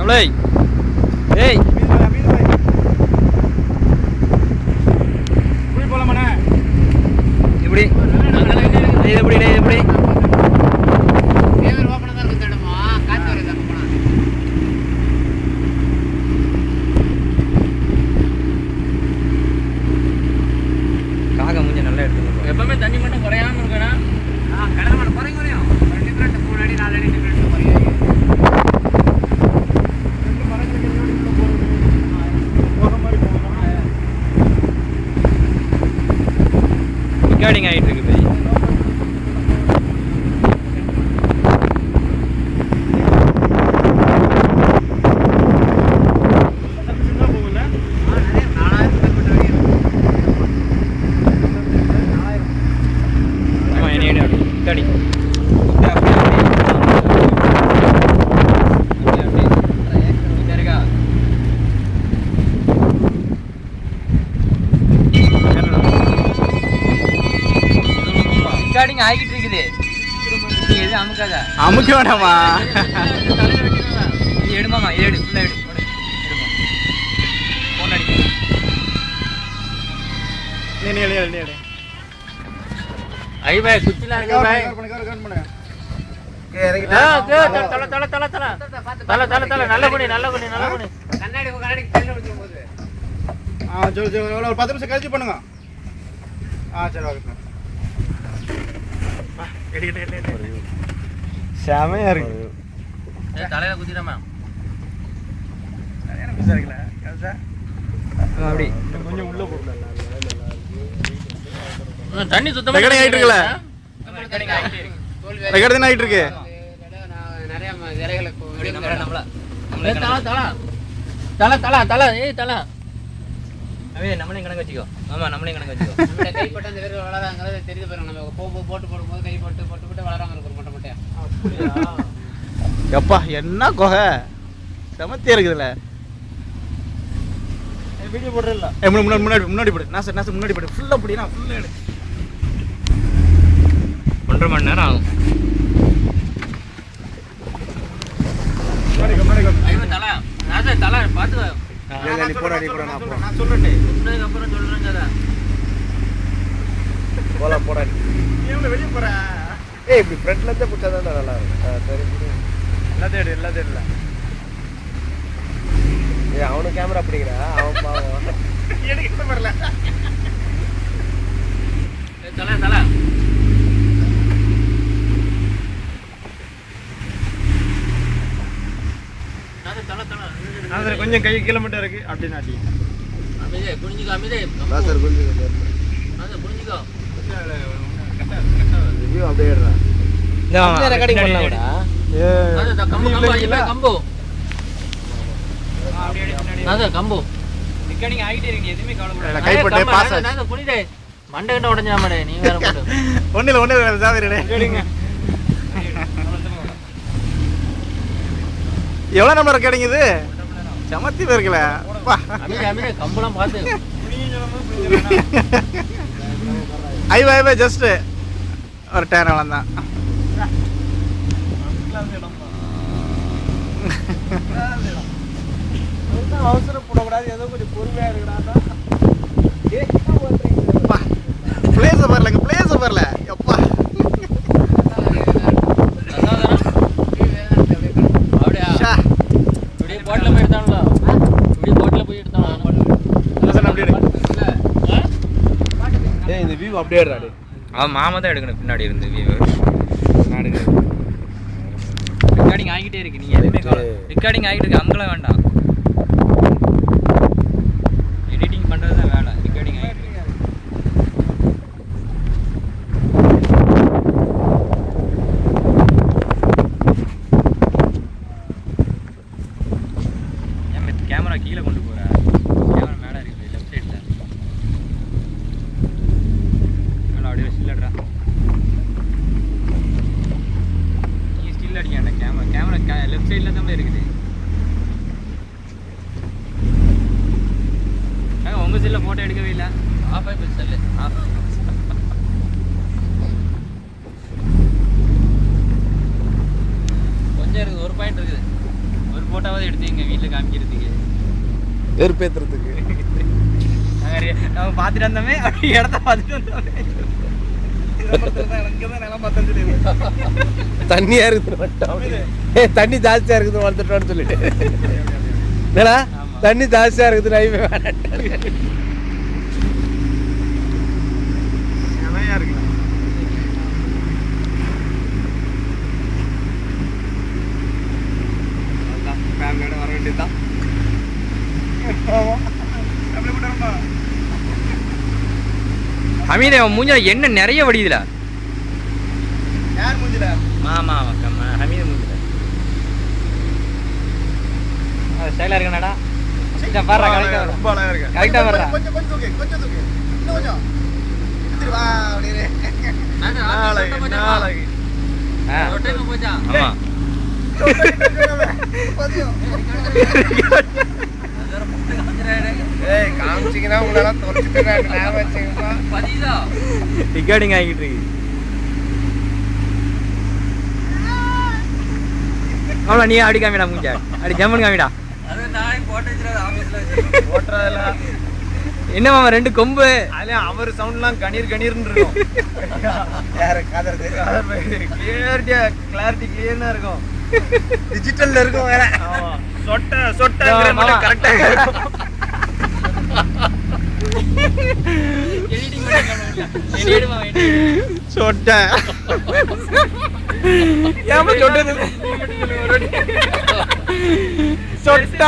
மாப்ளை ஏய் இப்படி எப்படி காக மூஞ்சி நல்லா எடுத்துக்கணும். எப்பவுமே தண்ணி மட்டும் குறையாம இருக்கா? கடல் மண் குறையும் 2 அடி 3 அடி 4 அடி டிஃபரெண்ட் குறையும். ரெக்கார்டிங் ஆகிட்டு இருக்கு பெரிய ஆகிட்டு இருக்குது. நீங்க எது அமுக்காத. அமுக்க வேண்டாமா? இது எடுமாமா, இது எடு, ஃபுல்லா எடு. எடுமா. போன் அடி. நீ எடு. ஐ பாய் குச்சில இருக்கு பாய். கவுண்ட் பண்ணு. கே இறங்கிட்டா. தல நல்ல பண்ணி. கண்ணாடி தள்ள விட்டு போகுது. சரி ஒரு 10 நிமிஷம் கழிச்சு பண்ணுங்க. சரி ஓகே. செமையா இருக்கு. தலையில குத்திடாமா? அப்படி கொஞ்சம் உள்ள போடல. தண்ணி சுத்தமா ரெக்கார்டிங் ஆயிட்டு இருக்குல? ரெக்கார்டிங் ஆயிட்டு இருக்கு. நிறைய விரைகளை தல ஏய் தல அவே நம்மளையும் கணக்கு வச்சுக்கோ. ஆமா நம்மளையும் கணக்கு வச்சுக்கோ. நம்ம கைப்பட்ட அந்த விரல் வளராங்கறது தெரியுது பாருங்க. நம்ம போட்டு போடும்போது கைப்பட்டு வளராம இருக்கும் மொட்டை. அப்படியா? எப்பா என்ன கொகை சமத்தியா இருக்குதுல. வீடியோ போடுறல. முன்னாடி போடு. நான் முன்னாடி போடு. ஃபுல்லா போடு. நான் ஃபுல்லா எடு. 1.5 மணி நேரம் ஆகும். தல பாத்து நீ போடா நான் சொல்றேன். இன்னைக்கு அப்புறம் சொல்றேங்கடா. போடா நீ எங்க வெளிய போற? ஏய் இப்படி ஃப்ரண்ட்ல இருந்து புடிச்சா தான் நல்லா இருக்கும். சரி எல்லாத்தையும் எடுல. ஏய் அவனுக்கு கேமரா பிடிக்குறா. அவன் பாவம் எடுக்க வரல. தல சார் கொஞ்சம் கை கிலோமீட்டர் இருக்கு அப்படி நாட்டி அமைதே குனிஞ்சிக்கோ. நான் சார் குனிஞ்சிக்கோ. ரிவ்யூ அப்படியே எடுறா. இந்த ரெக்கார்டிங் பண்ணலாம்டா. கம்போ அப்படியே நான் கம்போ ரெக்கார்டிங் ஆகிட்டே இருக்கு. எதுமே கவலைப்படாத. கை போட்டு பாஸ் நான் குனிதே மண்டை கட்ட உடைஞ்சாமடே. நீ வேற போடு. ஒண்ணுல சாவீரடே. கேளுங்க. எவ்வளவு நம்பர் ரெக்கார்டிங் இது? சமத்தி இருக்கல. அமீனே கம்பளம் பாத்து. ஐ ஜஸ்ட் ஒரு டேன் வந்தான். அவசரம் போடக்கூடாது. ஏதோ கொஞ்சம் பொறுமையா இருக்கடா. பிளேஸ் வரல. எப்பா போட்ல போய் எடுத்தான்ல. இப்படி போட்ல போய் எடுத்தான். அப்படியே டேய் இந்த வியூ அப்படியே எடுடா. அவன் மாமா தான் எடுக்கணும் பின்னாடி இருந்து வியூ. நான் எடுக்கிறேன். ரெக்கார்டிங் ஆகிட்டே இருக்கு. நீ எதுமே ரெக்கார்டிங் ஆகிட்டு இருக்கு. அங்கலாம் வேண்டாம். எடிட்டிங் பண்றது தான் வேலை. ரெக்கார்டிங் ஆகிட்டு இருக்கு. கேமரா கீழே கொண்டு போற. கேமரா மேலே இருக்கு லெஃப்ட் சைடில். மேலே அப்படியே ஸ்டில்லட்ரா. நீ ஸ்டில் அடிக்க கேமரா லெஃப்ட் சைடில் தான் இருக்குது. வரும்போது எடுத்து எங்கள் வீட்டில் காமிக்கிறதுக்கு வெறுப்பேத்துறதுக்கு நம்ம பார்த்துட்டு வந்தோமே இடத்த பார்த்துட்டு வந்தோமே தண்ணியா இருக்குது தண்ணி ஜாஸ்தியா இருக்குது வந்துட்டோன்னு சொல்லிட்டு என்னடா தண்ணி ஜாஸ்தியா இருக்குது நைவே இருக்கு ஃபேமிலியோட வர வேண்டியதுதான். அமீதே மூஞ்ச என்ன நிறைய வடியுதுல. யார் மூஞ்சில? மாமா ஹமீது மூஞ்சில. ஸ்டைலா இருக்கனடா. இத பாறா கரெக்ட்டா ரொம்ப அழகா இருக்கு. கரெக்ட்டா பாறா. கொஞ்சம் தூக்கு இன்னும் கொஞ்சம் இதிரு வா அப்படியே. நாளைக்கு ரொட்டேங்க போச்சா. ஆமா. ஏய் காமிச்சிங்கனா உங்கள தொலைச்சிட்டு நான் வச்சேங்கப்பா. பதிதா. டிக்கெட்டிங் ஆகிட்டு இருக்கு. அவள நீ அடி காமிடா மூஞ்ச. அடி ஜம்மன் காமிடா. அது நான் போட்டு வச்சிரது ஆபீஸ்ல வச்சு. போட்றதல. என்ன மாமா ரெண்டு கொம்பு. அதுல அவர் சவுண்ட்லாம் கணீர்னு இருக்கும். யார காதறது. கிளாரிட்டி கிளியரா இருக்கும். டிஜிட்டல்ல இருக்கும் வேற. ஆமா. சொட்டங்கற மாதிரி கரெக்ட்டா இருக்கும். எடிட்டிங் பண்ணி எடிடுமா சொட்ட. ஏமா சொட்டது? சொட்ட.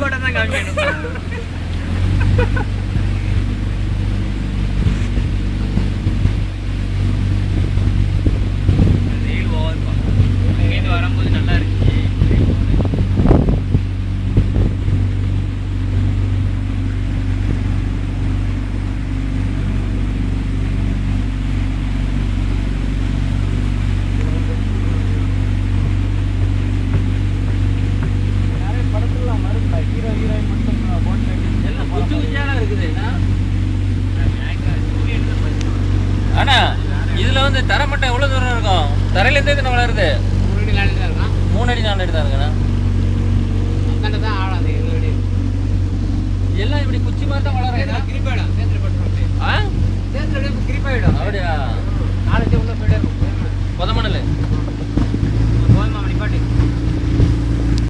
போட்டா தான் காமிக்கணும். வரும்போது நல்லா இருக்கு. ஆனா இதுல வந்து தரை மட்டும் எவ்வளவு தூரம் இருக்கும்? தரையில இருந்து என்ன வளருது? 3 அடி 4 அடி தான் இருக்கும். 3 அடி 4 அடி தான் இருக்குண்ணா. அங்கண்ட தான் ஆளாது இது. எல்லாம் இப்படி குச்சி மாதிரி தான் வளருது. கிரிப் ஆயிடும். சேத்துல பட்டுரும். ஆ? சேத்துல கிரிப் ஆயிடும். அப்படியா? 4 அடி உள்ள போயிடும். பொதமணல்.